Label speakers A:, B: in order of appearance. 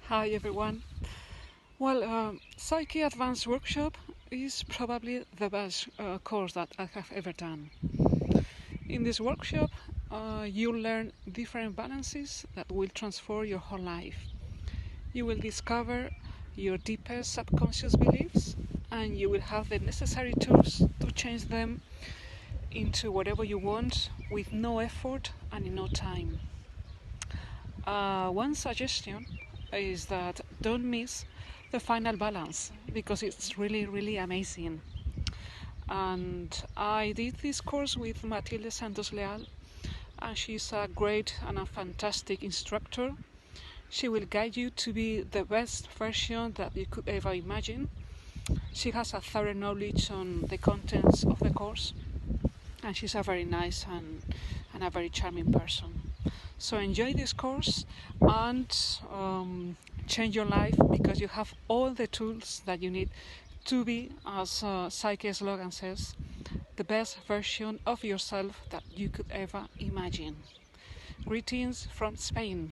A: Hi everyone. PSYCH-K Advanced Workshop is probably the best course that I have ever done. In this workshop, you'll learn different balances that will transform your whole life. You will discover your deepest subconscious beliefs, and you will have the necessary tools to change them into whatever you want with no effort and in no time. One suggestion is that don't miss the final balance because it's really amazing. And I did this course with Matilde Santos Leal, and she's a great and a fantastic instructor. She will guide you to be the best version that you could ever imagine. She has a thorough knowledge on the contents of the course, and she's a very nice and a very charming person. So enjoy this course and change your life because you have all the tools that you need to be, as PSYCH-K slogan says, the best version of yourself that you could ever imagine. Greetings from Spain.